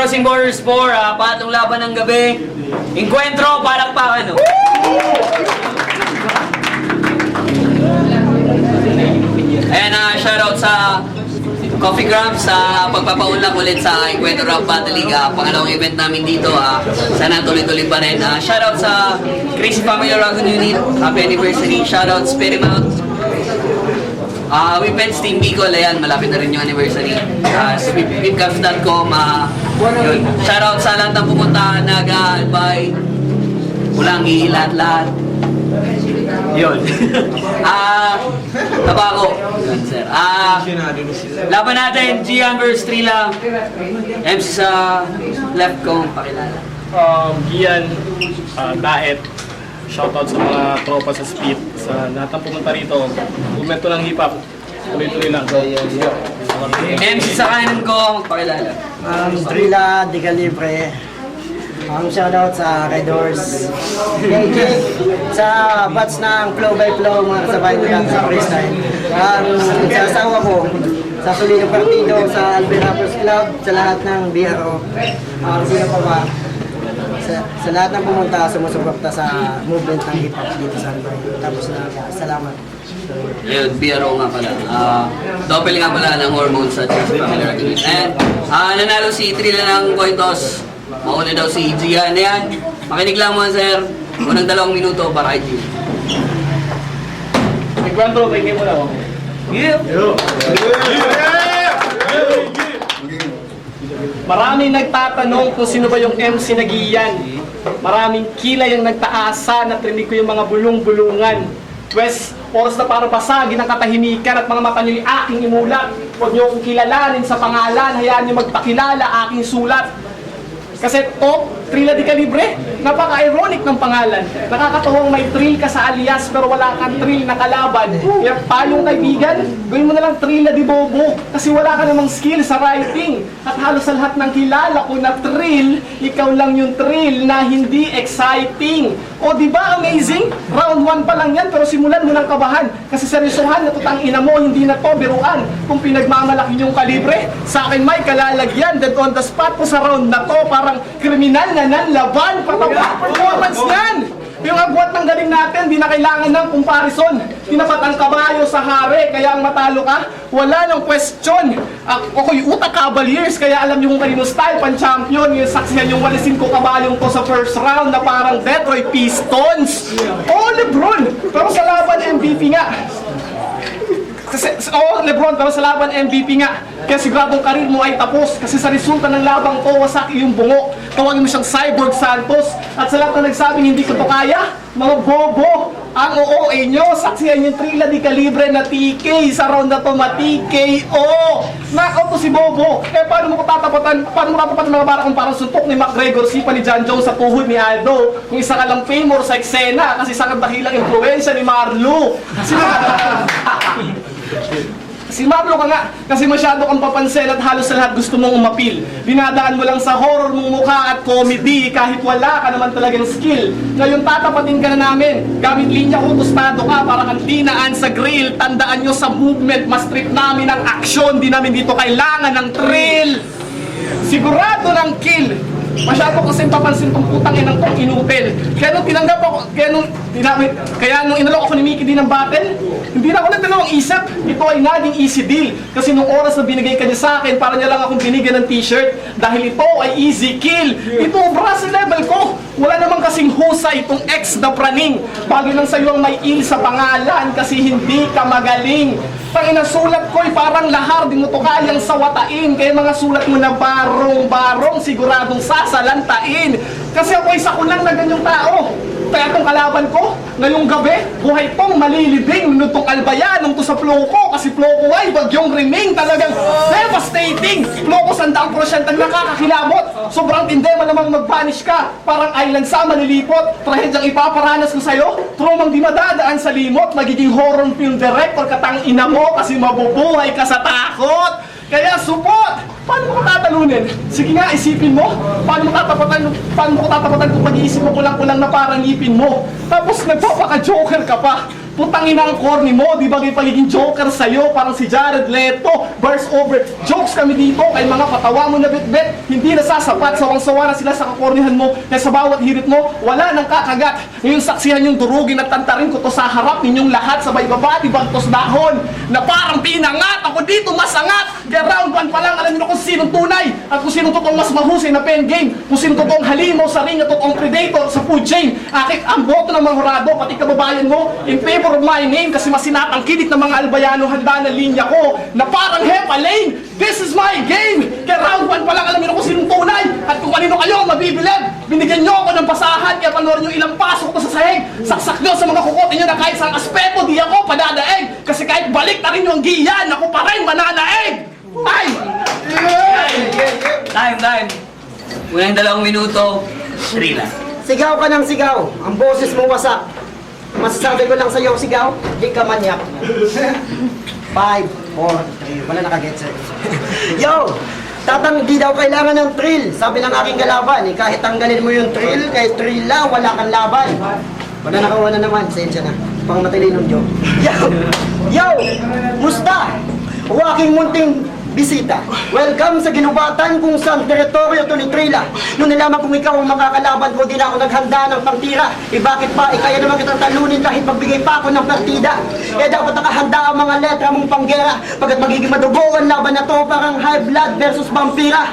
Crossing Borders 4, patong laban ng gabi. Encuentro, palakpakan, no? Ayan, shoutout sa Coffee Grabs sa pagpapaunlak ulit sa Encuentro Rap Battle League. Pangalawang event namin dito. Sana tuloy-tuloy pa rin. Shoutout sa Crazy Family Dragon Unit. Happy anniversary. Shoutout Spearmount. Weapons Team Bicol. Ayan, malapit na rin yung anniversary. Speedcaps.com. Shoutout sa lahat ng pumunta. Naga, Albay, Ulangi, lahat-lahat. Yun. Tabako. Laban natin, Gian versus Trila. MC sa left ko, pakilala. Gian, Daet. Shoutout sa mga tropa sa Speed. Sa lahat ng pumunta rito. Movement ko ng hip-hop. Tuloy-tuloy lang. MC sa kanan ko, magpakilala. Trila, Di Calibre. Shoutout sa Red Horse, KJ, sa batch ng Flow by Flow, mga kasabay nila sa freestyle. Sa asawa ko, sa Solino Partido, sa Alvin Rappers Club, sa lahat ng BRO. Sino pa ba? Sa lahat ng pumunta, sumusuporta sa movement ng hip-hop dito sa Albay. Tapos salamat. Ayun, PRO nga pala. Doppel nga pala ng hormones at family regulation. And nanalo si Trila ng coin toss. Mauna daw si Gian. Ayan, makinig lang mo, sir. Unang 2 minuto para kay Gian. Encuentro, tingin mo na ako. Yeah! Maraming nagtatanong kung sino ba yung MC na Gian. Maraming kilay ang nagtaasa na trinig ko yung mga bulong-bulungan. Pwes, oras na para basagin ang katahimikan at mga mata nyo'y aking imulat. Huwag nyo akong kilalanin sa pangalan, hayaan nyo magpakilala aking sulat. Kasi Trila Di Calibre, napaka-ironic ng pangalan. Nakakatuwang may thrill ka sa alias pero wala kang thrill na kalaban. Kaya palong kaibigan, gawin mo na lang Trila Di Bobo kasi wala ka namang skill sa writing. At halos sa lahat ng kilala ko na thrill, ikaw lang yung thrill na hindi exciting. O di ba amazing? Round 1 pa lang yan pero simulan mo ng kabahan. Kasi seryosohan na tutang ina mo, hindi na to biruan. Kung pinagmamalaki yung kalibre, sa akin may kalalagyan. Dead on the spot po sa round na to, parang kriminal na nanlaban. Patawa performance yan! Yung agwat ng galing natin, di na kailangan ng comparison. Tinapat ang kabayo sa hari, kaya ang matalo ka, wala nang question. Ako'y utak Cavaliers, kaya alam niyo kung kanino style, pan-champion. Yung saksihan yung walisin ko kabayong to sa first round na parang Detroit Pistons. Oh, Lebron! Pero sa laban, MVP nga. Lebron, pero sa laban MVP nga. Kaya siguradong karir mo ay tapos. Kasi sa resulta ng labang to, wasak iyong bungo. Tawagin mo siyang Cyborg Santos. At sa lahat na nagsabing hindi ko to kaya, mga bobo, ang OOA nyo, saksihan yung Trila Di Calibre na TK. Sa round na to, ma-TKO. Knockout to si Bobo. Paano mo tatapatan mga bara kung parang suntok ni McGregor, sipa ni John Jones sa tuhod ni Aldo. Kung isa ka lang famous sa eksena, kasi isa kang dahilang impluensya ni Marlo. Si Marlo ka nga, kasi masyado kang papansin at halos sa lahat gusto mong umapil. Dinadaan mo lang sa horror mong mukha at comedy kahit wala ka naman talagang skill. Ngayon tatapatin ka na namin. Gamit linya ko, tostado ka para kang dinaan sa grill. Tandaan nyo sa movement, mas trip namin ang action. Di namin dito kailangan ng thrill. Sigurado ng kill. Masyado kasing papansin tong putang inang tong inutil. Kaya nung tinanggap ako, kaya nung inalok ako ni Mickey din ng battle, hindi na ako nagdalawang isip. Ito ay naging easy deal. Kasi nung oras na binigay ka niya sa akin, para niya lang akong binigyan ng t-shirt. Dahil ito ay easy kill. Ito brass level ko. Wala namang kasing husay itong ex na praning. Bagay lang sa'yo ang may il sa pangalan kasi hindi ka magaling. Tangina sulat ko'y parang lahar, di mo to kayang sawatain. Kaya mga sulat mo na barong-barong, siguradong sasalantain. Kasi ako'y sakulang na ganyong tao. Kaya itong kalaban ko, ngayong gabi, buhay tong malilibing. Nung itong albayan, nung to sa flow ko, kasi flow ko ay bagyong riming. Talagang devastating. Flow ko 100% ang nakakakilabot. Sobrang tindi, malamang mag-vanish ka. Parang island sa malilipot. Trahedyang ipaparanas ko sa'yo. Trumang di madadaan sa limot. Magiging horror film director katang ina mo kasi mabubuhay ka sa takot. Kaya support! Paano mo ko tatalunin? Sige nga, isipin mo. Paano mo ko tatapatan kung pag-iisip mo kulang-kulang na parang ngipin mo? Tapos nagpapaka-joker ka pa. Putang ina ang corny mo, di ba may pagiging joker sa'yo, parang si Jared Leto, burst over. Jokes kami dito, kay mga patawa mo na bitbit, hindi nasasapat, sawang-sawa na sila sa kakornihan mo, kaya sa bawat hirit mo, wala nang kakagat. Ngayon saksihan yung durugin at tantarin ko to sa harap ninyong lahat, sabay babati, bagtos dahon, na parang pinangat, ako dito masangat, kaya round 1 pa lang, alam niyo kung sinong tunay, at kung sinong totoong mas mahusay na pen game, kung sinong totoong halimaw sa ring at totoong predator sa food chain. Akit ang boto ng mga hurado, pati kababayan mo, in favor of my name, kasi masinatang kilit ng mga albayano, handa na linya ko, na parang Hepa Lane. This is my game! Kaya round 1 pa lang, alam niyo kung sinong tunay, at kung kanino kayo mabibilib. Binigyan niyo ako ng pasahan, kaya panoorin niyo ilang pasok ko sa sahig. Saksak niyo sa mga kukote niyo na kahit sa aspeto, di ako padadaig. Kasi kahit balik na rin yung giyan, ako pa rin mananaig! Ay! Time. Unang 2 minuto, 3 lang. Sigaw ka ng sigaw, ang boses mo wasak. Masasabi ko lang sa'yo, sigaw, di ka manyak. 5, 4, 3, wala nakagets eh. Yo! Di daw kailangan ng thrill. Sabi ng aking kalaban, kahit tanggalin mo yung thrill, kahit thrill lang, wala kang laban. Wala nakawa na naman, sensya na. Pang matilinong joke. Yo! Musta? O aking munting bisita. Welcome sa ginubatan kung saan teritoryo to ni Trila. Nung nalaman kong ikaw ang makakalaban ko, di na ako naghanda ng pangtira. Bakit pa? Kaya naman kitang talunin kahit magbigay pa ako ng partida. Dapat nakahanda ang mga letra mong panggera. Pagkat magiging madugo ang laban na to, parang high blood versus vampira.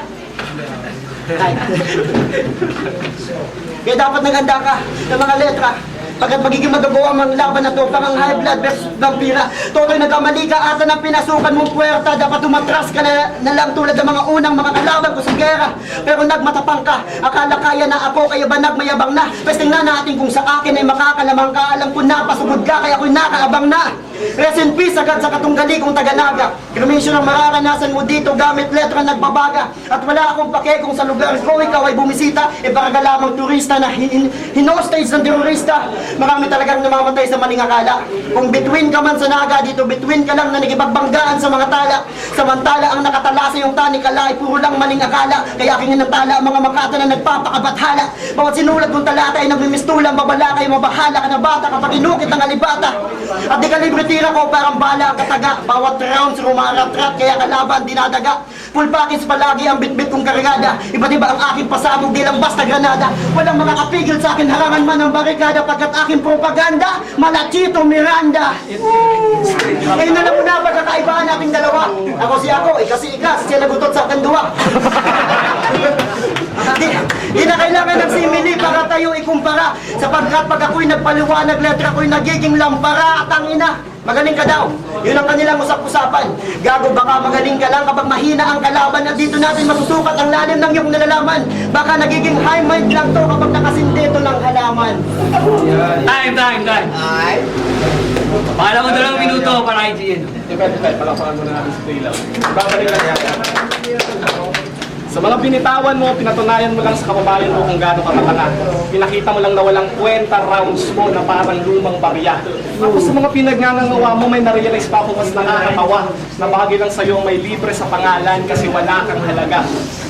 Kaya dapat naghanda ka ng mga letra. Pagkat magiging magawa ang laban na to, parang high blood versus vampira. Toto'y nagkamali ka ata ng pinasukan mong puwerta. Dapat umatras ka na lang tulad ng mga unang mga kalaban ko sa gera. Pero nagmatapang ka, akala kaya na ako, kaya ba nagmayabang na? Pwes tingnan natin kung sa akin ay makakalamang ka. Alam ko na, pasugod ka, kaya ako'y nakaabang na. Rest in peace agad sa katunggali kong taga-naga. Krimisyon ang mararanasan mo dito gamit letra nagbabaga. At wala akong pake kung sa lugar ko ikaw ay bumisita. Para ka lamang turista na hinostage ng terorista. Marami talagang namamatay sa maling akala. Kung between ka man sa naga, dito between ka lang na nagibagbanggaan sa mga tala. Samantala ang nakatala sa iyong tanikala ay puro lang maling akala. Kaya aking inantala ang mga makata na nagpapakabathala. Bawat sinulat kong talata ay nagmimistulang babala kayo mabahala ka na bata kapag inukit ang alibata. At di kalibre tira ko parang bala ang kataga. Bawat rounds rumaratrat kaya kalaban dinadaga. Full package palagi ang bitbit kong kargada. Iba't iba ang aking pasabog di lang basta granada. Walang makakapigil sa akin harangan man ang barikada. Pagkat aking propaganda Malachito Miranda. Ngayon na lang muna pagkakaibahan nating dalawa. Ako si ako, kasi siya nagutot sa akin duwa. Di na kailangan ng simili para tayo ikumpara. Sapagkat pag ako'y nagpaliwanag, letra ko'y nagiging lampara. At ang ina, magaling ka daw. Yun ang kanilang usap-usapan. Gago, baka magaling ka lang kapag mahina ang kalaban. At dito natin masusukat ang lalim ng iyong nalalaman. Baka nagiging high mind lang to kapag nakasindeto ng halaman. Time. Pangalawang 2 minuto para IGN. Depende, palapakan muna natin si Trila. Babalik lang yan. Sa mga binitawan mo, pinatunayan mo lang sa kababayan mo kung gaano katatanga. Pinakita mo lang na walang kwenta rounds mo na parang lumang barya. Tapos sa mga pinagngangawa mo, may narealize pa ako mas nakakatawa na bahagi lang sa'yo may libre sa pangalan kasi wala kang halaga.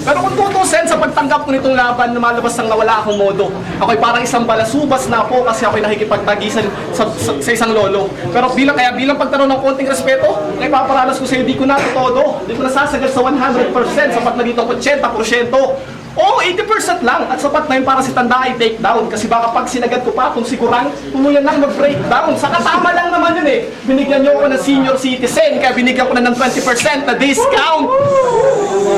Pero kung tutusin sa pagtanggap ko nitong laban, lumalabas ang nawala akong modo. Ako'y parang isang balasubas na po kasi ako'y nakikipagtagisan sa isang lolo. Pero bilang pagtanong ng konting respeto, ay paparanas ko sa'yo, di ko na todo. Di ko nasasagal sa 100% sapat na dito 80%. Oo, 80% lang at sapat na yun para si Tanda ay take down kasi baka pag sinagat ko pa kung sigurang tuluyan lang mag-breakdown. Saka tama lang naman yun eh. Binigyan niyo ako ng senior citizen kaya binigyan ko na ng 20% na discount.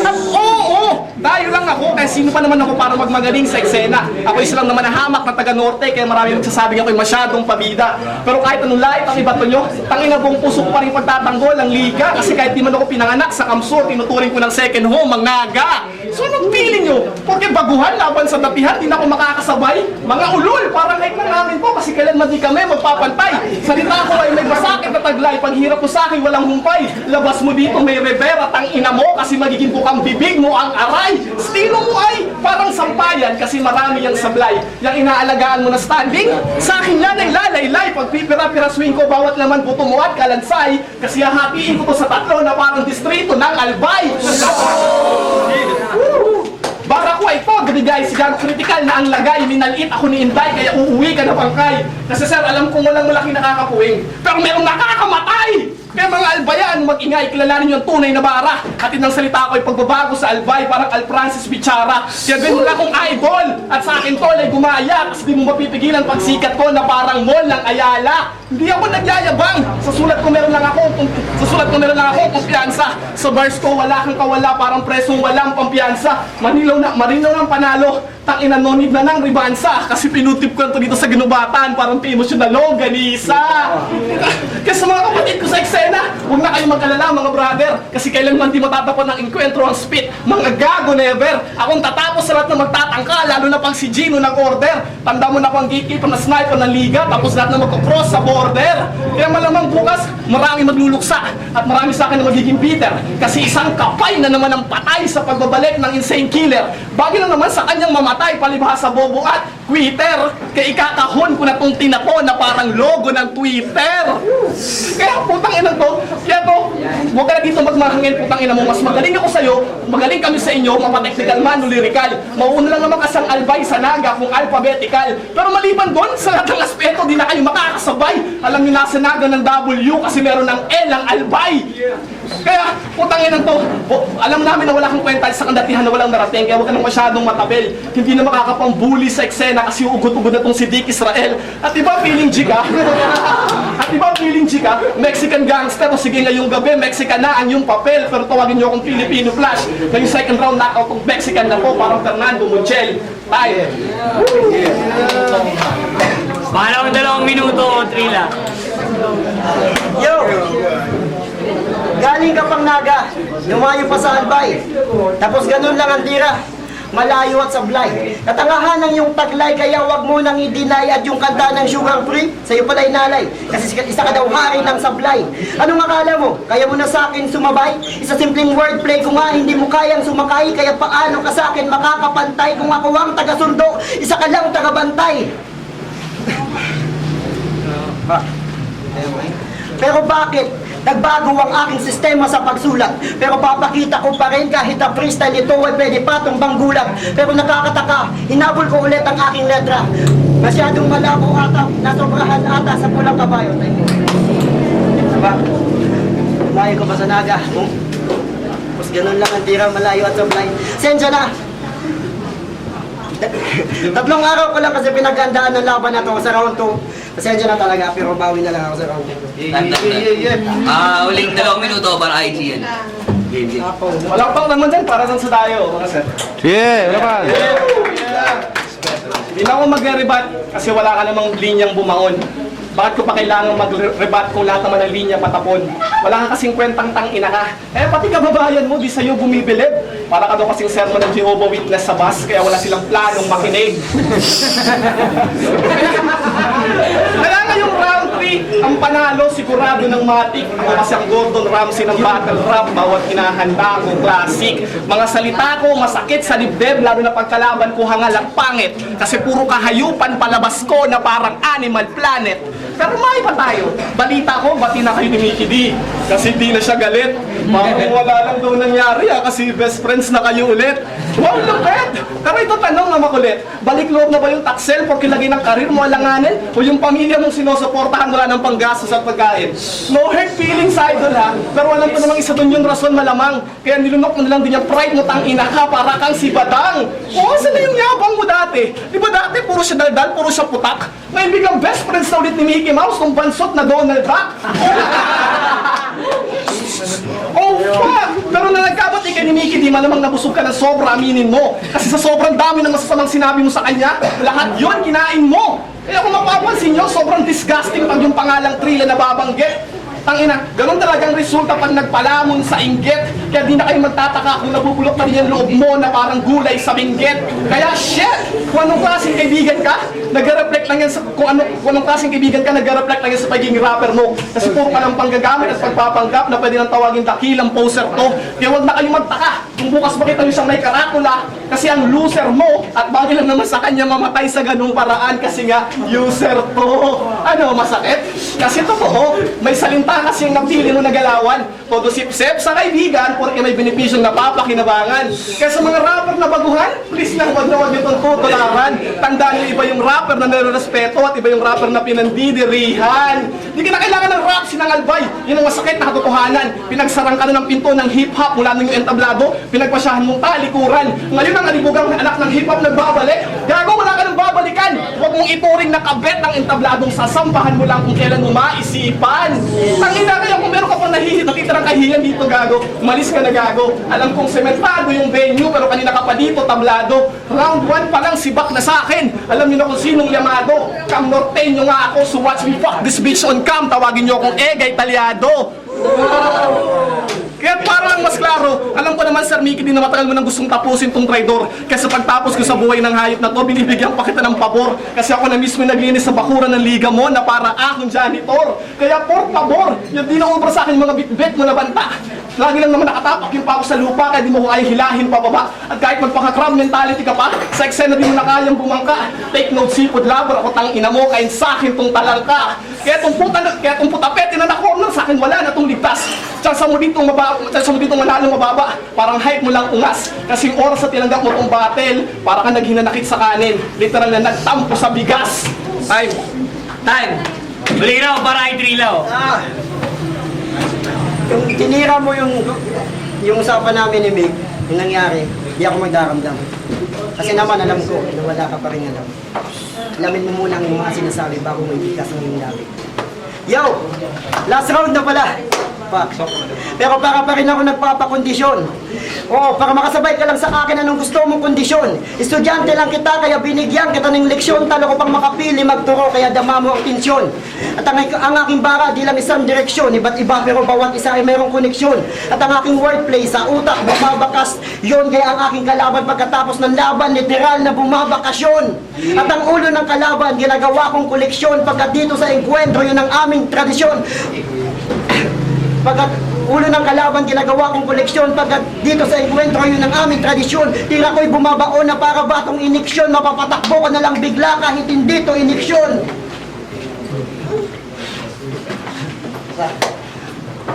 At oo, tayo lang ako kaya sino pa naman ako para magmagaling sa eksena. Ako isa lang naman na hamak na taga-norte kaya marami nagsasabing ako'y masyadong pabida. Pero kahit anong light ang ibato nyo, tangina buong pusok pa rin pagtatanggol ang liga kasi kahit di man ako pinanganak sa Kamsur, tinuturing ko ng second home ang Naga. So anong feeling nyo? Porque baguhan laban sa dapihan, di na ako makakasabay. Mga ulol, parang like na namin po kasi kailanman di kami magpapantay. Salita ko ay may basakit na taglay, paghirap ko sa akin walang humpay. Labas mo dito may revera, tang ina mo kasi magiging bukang bibig mo ang aray. Stilo mo ay parang sampayan kasi marami yung sablay. Yung inaalagaan mo na standing, sa akin yan ay lalaylay. Pag pipira-pira swing ko, bawat laman buto mo at kalansay. Kasi hahatiin ko to sa tatlo na parang distrito ng Albay. Bara ko ito, gadi guys, sigang kritika medikal na ang lagay, minalit ako ni Inday, kaya uuwi ka na bangkay. Kasi sir, alam kong walang malaki nakakapuwing, pero merong nakakamatay! Kaya mga albayan, mag-ingay, kilalanin yung tunay na bara. Hatid ng salita ko ay pagbabago sa albay, parang Al Francis Bichara. Kaya gawin mo na akong idol, at sa akin tol ay gumaya, kasi di mo mapipigilan pagsikat ko na parang mall ng Ayala. Hindi ako nagyayabang, sa sulat ko meron lang ako kumpiyansa. Sa bars ko wala kang kawala, parang presong walang pampiyansa. Marinaw ng panalo, tangina no need na ng ribansa. Kasi pinutip ko ito dito sa ginubatan, parang famous yun na longganisa. Kaya sa mga kapatid ko sa eksena, huwag na kayong mag-alala mga brother. Kasi kailanman di matatapon ng enkwentro ang spit. Mga gago never. Akong tatapos sa lahat na magtatangka, lalo na pag si Gino nag-order. Tanda mo na ako ang gatekeeper na sniper ng liga, tapos lahat na magkakross sa border. Kaya malamang bukas, marami magluluksa at marami sa akin na magiging bitter. Kasi isang kapay na naman ang patay sa pagbabalik ng insane killer. Bagay lang naman sa kanyang mamatay, palibhasa bobo at quitter. Kaya ikakahon ko na tong tinapo na parang logo ng Twitter. Kaya putang ina to, kaya to, huwag ka na dito magmahangin putang ina mo. Mas magaling ako sa'yo, magaling kami sa inyo, mapateknikal man o lirikal. Mauna lang naman kasang albay sa naga kung alphabetical. Pero maliban doon, sa lahat ng aspeto, di na kayo makakasabay. Alam nyo nasa naga ng W kasi meron ng L ang albay. Kaya, putang ina to, alam namin na wala kang kwenta sa kandatihan na walang narating, kaya huwag ka nang masyadong matabel. Hindi na makakapang-bully sa eksena kasi ugot-ugot na tong si Dick Israel. At iba feeling jika? At iba feeling jika? Mexican gangster o sige ngayong gabi, Mexican na ang yung papel. Pero tawagin nyo akong Filipino Flash. Ngayong second round knockout ng Mexican na po, parang Fernando Montiel. Time! Pangalawang 2 minuto o Trila. Yo! Galing ka pang naga, lumayo pa sa albay. Tapos ganun lang ang tira, malayo at sablay. Katangahan ng yung taglay, kaya wag mo nang i-deny. At yung kanta ng sugar free, sa'yo pala inalay. Kasi isa ka daw hari ng sablay. Anong akala mo? Kaya mo na sa akin sumabay? Isa simpleng wordplay, kung nga hindi mo kayang sumakay, kaya paano ka sa akin makakapantay? Kung ako ang taga-sundo, isa ka lang taga-bantay. Pero bakit? Nagbago ang aking sistema sa pagsulat. Pero papakita ko pa rin kahit ang freestyle nito ay pwede pa tumbang gulat. Pero nakakataka, hinabol ko ulit ang aking letra. Masyadong malabo ata, nasobrahan ata sa pulang kabayo. Diba? Lumayo ko pa sa naga. Tapos ganun lang ang tira, malayo at sablay. Sensya na! 3 araw ko lang kasi pinagandaan ng laban na to sa round 2. Pasensya na talaga, pero bawi na lang ako sa round 2. Uling 2 minuto para IG yan. Walang pang naman dyan, para saan sa tayo, mga sir. Sige, wala pa. Hindi na ako mag-rebat kasi wala ka namang linyang bumangon. Bakit ko pa kailangan mag-rebat kung lahat naman ng linya patapon? Wala ka kasing kwentang tangina ka. Eh, pati kababayan mo, di sa'yo bumibilib. Para ka daw kasing sermon ng Jehovah Witness sa bus, kaya wala silang planong makinig. Kaya ngayong round 3, ang panalo sigurado ng matik. Ako kasi ang Gordon Ramsay ng battle rap, bawat hinahanda ko classic. Mga salita ko masakit sa dibdib, lalo na pagkalaban ko hangal at pangit. Kasi puro kahayupan palabas ko na parang Animal Planet. Pero may pa tayo. Balita ko, bati na kayo ni Mickey D. Kasi di na siya galit. Parang wala lang daw nangyari kasi best friends na kayo ulit. Wow, lupet! Pero ito tanong na makulit. Balik loob na ba yung taxel porque lagay ng karir mo alanganin? O yung pamilya mong sinusuportahan wala ng panggastos at pagkain? No hurt feelings, idol ha. Pero alam ko namang isa doon yung rason malamang. Kaya nilunok mo na lang din yung pride mo tangina ka para kang si Badang. O, saan na yung yabang mo dati? Di ba dati puro siya daldal, puro siya putak? Ngayon biglang best friends na ulit ni Mickey Mouse nung bansot na Donald Duck. Oh fuck! Pero na nagkabati kay ni Mickey, di malamang nabusog ka ng sobra, aminin mo. Kasi sa sobrang dami ng masasamang sinabi mo sa kanya, lahat yon kinain mo. Kaya kung mapapansin nyo, sobrang disgusting pag yung pangalang Trila na babanggit. Tangina, ganun talagang resulta pag nagpalamon sa inggit. Kaya di na kayo magtataka kung nabubulok na rin yung loob mo na parang gulay sa binggit. Kaya shit! Kung anong klaseng kaibigan ka, nag-reflect lang yan sa... Kung anong klaseng kaibigan ka, nag-reflect lang yan sa pagiging rapper mo. Kasi puro ka ng panggagamit at pagpapanggap na pwede nang tawagin dakilang poser to. Kaya huwag na kayo magtaka kung bukas makita nyo siyang may karatula. Kasi ang loser mo at bagay lang naman sa kanya mamatay sa ganung paraan kasi nga user to. Ano, masakit? Kasi totoo, may salita kasi yung napili mo na galawan. todo sip-sip sa kaibigan porque may benepisyong napapakinabangan. Kaya sa mga rapper na baguhan, please lang wag na wag nitong tutularan. Tandaan niyo, iba yung rapper na nare-respeto at iba yung rapper na pinandidirihan. Di ka na kailangan ng rap, sinangalbay. Yun ang masakit na katotohanan. Pinagsarang ka na ng pinto ng hip-hop mula nung yung entablado, pinagpasyahan mong talikuran. Ngayon ang alibugang anak ng hip-hop nagbabalik. Gago, wala ka nang babalikan. Huwag mong ituring na kabet ng entabladong sasampahan mo lang kung kailan mo maisipan. Tangina kaya kung meron ka pang nakitirang kahiyan dito, gago, umalis ka na, gago. Alam kong sementado yung venue, pero kanina ka pa dito, tablado. Round 1 pa lang, sibak na sa akin. Alam niyo na kung sinong yamado. Cam Norteño nga ako, so watch me fuck this bitch on cam. Tawagin niyo akong Egay Talyado. Kaya para lang mas klaro, alam ko naman, Sir Mickey, din na matagal mo nang gustong tapusin tong traidor. Kasi pagtapos ko sa buhay ng hayop na to, binibigyan pa kita ng pabor. Kasi ako na mismo naglinis sa bakuran ng liga mo na para akong janitor. Kaya por favor, yung di na-obra sa akin mga bit-bit mo na banta. Lagi lang naman nakatapak yung pa ako sa lupa, kaya di mo ko kaya hilahin pababa. At kahit magpaka-crab mentality ka pa, sa eksena di mo na kayang bumangka. Take note, seafood lover, ako tang ina mo, kain sa akin tong talangka. Kaya tong putapete na na-corner sa akin, wala na tong ligtas. Tsansa mo ditong manalo mababa, parang hype mo lang ungas. Kasi yung oras sa tinanggap mo tong battle, para ka naghinanakit sa kanin. Literal na nagtampo sa bigas. Time. Time! Balik raw para kay Trilaw. Yung tinira mo yung usapan namin ni Mig, yung nangyari, di ako magdaramdam. Kasi naman alam ko na wala ka pa rin alam. Alamin mo muna ang mga sinasabi bago mo ibigas ang iyong labi. Yo! Last round na pala! Fuck. Pero para pa rin ako nagpapakondisyon. Oo, para makasabay ka lang sa akin anong gusto mong kondisyon. Estudyante lang kita, kaya binigyan kita ng leksyon. Talo ko pang makapili, magturo, kaya dama mo ang tensyon. At ang aking bara, di lang isang direksyon. Iba't iba, pero bawat isa ay mayroong koneksyon. At ang aking wordplay sa utak, bumabakas. Yon kaya ang aking kalaban pagkatapos ng laban, literal na bumabakasyon. At ang ulo ng kalaban, ginagawa kong koleksyon. Pagkat dito sa enkwentro, yun ang aming tradisyon. Pagkat ulo ng kalaban, ginagawa kong koleksyon. Pagkat dito sa enkwentro, yun ang aming tradisyon. Tira ko'y bumabaon na para batong iniksyon. Mapapatakbo ko na lang bigla kahit hindi to iniksyon.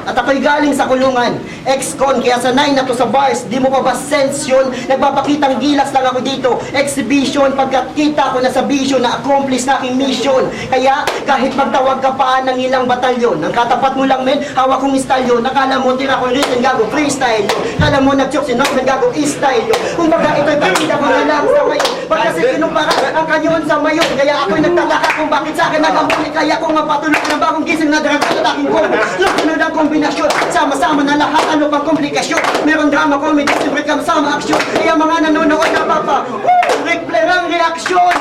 At ako'y galing sa kulungan, ex-con, kaya sanay na to sa bars. Di mo pa ba sense yun? Nagpapakitang gilas lang ako dito, exhibition. Pagkat kita ko na sa vision na accomplish na aking mission. Kaya kahit magtawag ka pa ng ilang batalyon, ang katapat mo lang men, hawak kong istalyo. Nakala mo tira ko written, gago freestyle yo. Kala mo nag-choke si Norman, gago istyle yo. Kung baga ito'y pakita ko na lang sa mayon. Pag kasi kinumpara ang kanyon sa mayon, kaya ako'y nagtataka kung bakit sa akin nagambuli. Kaya kung mapatulog na bagong gising na dragon at aking combo. Sunod ang kombinasyon, sama-sama na lahat, ano pang komplikasyon. Meron drama, comedy, siyempre sama aksyon. Kaya mga nanonood na papa, replay ang reaksyon.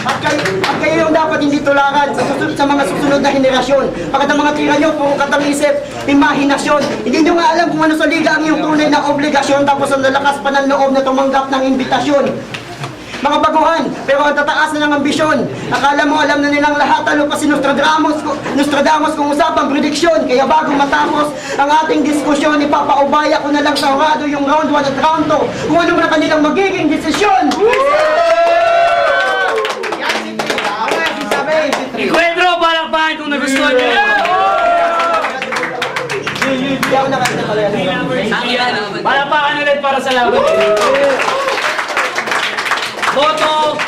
At kayo yung dapat hindi tularan sa mga susunod na henerasyon. Pagkat ang mga tira nyo, puro katang-isip, imahinasyon. Hindi nyo nga alam kung ano sa liga ang iyong tunay na obligasyon. Tapos ang lalakas pa ng loob na tumanggap ng imbitasyon. Mga baguhan, pero ang tataas na ng ambisyon. Akala mo alam na nilang lahat, ano pa si Nostradamus kung usapang prediksyon. Kaya bago matapos ang ating diskusyon, ipapaubaya ko na lang sa hurado yung round 1 at round 2 kung ano na kanilang magiging desisyon. Encuentro, palakpakan kung nagustuhan nyo. Hindi ako nakakita pala yan. Ang ilan naman. Palakpakan ulit para sa laban. Boto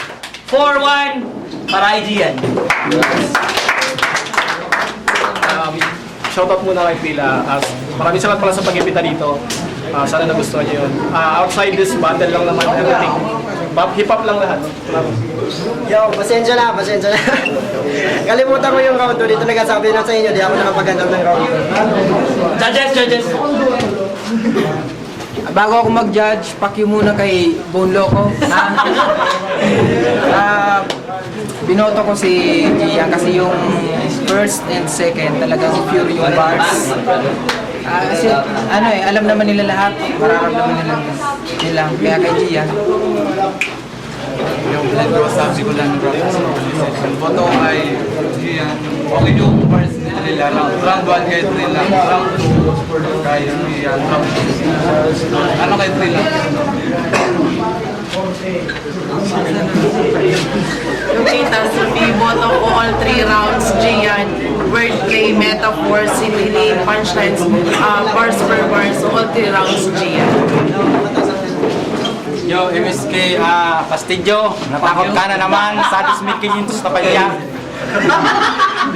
4-1 para IGN. Shoutout muna kay Pila. Maraming salamat pala sa pag-imbita dito. Sana nagustuhan niyo yun. Outside this battle lang naman, everything. Hip-hop lang lahat. Yo, pasensya na. Kalimutan ko yung round 2. Dito nagsasabi na sa inyo, di ako nakapagandang ng round 2. Judges. Bago ako mag-judge, pakyu muna kay Bone Loco. Binoto ko si Gian kasi yung first and second talagang pure yung bars. Kasi alam naman nila lahat, mararamdaman nila. Kaya kay Gian. Yung sabi ko lang yung photo ay Gian. Okay yung first nila, round 1 kay Trill lang, round 2 kay Gian, round 2. Ano kay Trill lang? Yung catastrophe, boto ko all 3 rounds, Gian, wordplay, metaphor, simile, punchlines, bars per bars, so all 3 rounds, Gian. Yo, MSK Castillo, natakot ka na naman sa 2,500 na palya.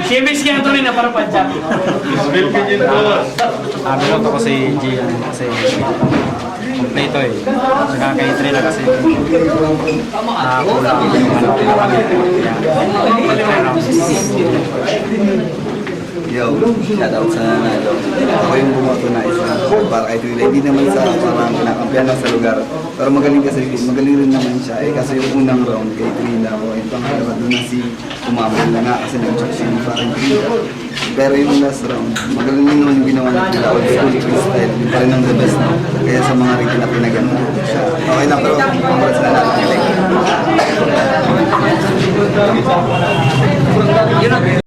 Siyempre siya ito rin na para padya. Binoto ko si Gian kasi kompleto eh. Saka kay Trina kasi nakakulang yung ano pinapagin. Yo, shoutout sa nanalo. Ako yung bumoto na isa para kay Trina. Hindi naman sa parang kinakampihan lang sa lugar. Pero magaling rin naman siya. Eh, kasi yung unang round kay Trina ko, yung pangalawa doon na si Kumamon na nga kasi nag-check siya yung parang Trina. Pero yung last round, magaling din naman yung ginawa nila. Old school freestyle, yung pa rin ang the best na. Kaya sa mga rin na pinagano siya. Okay lang, pero congrats na natin. Yun ang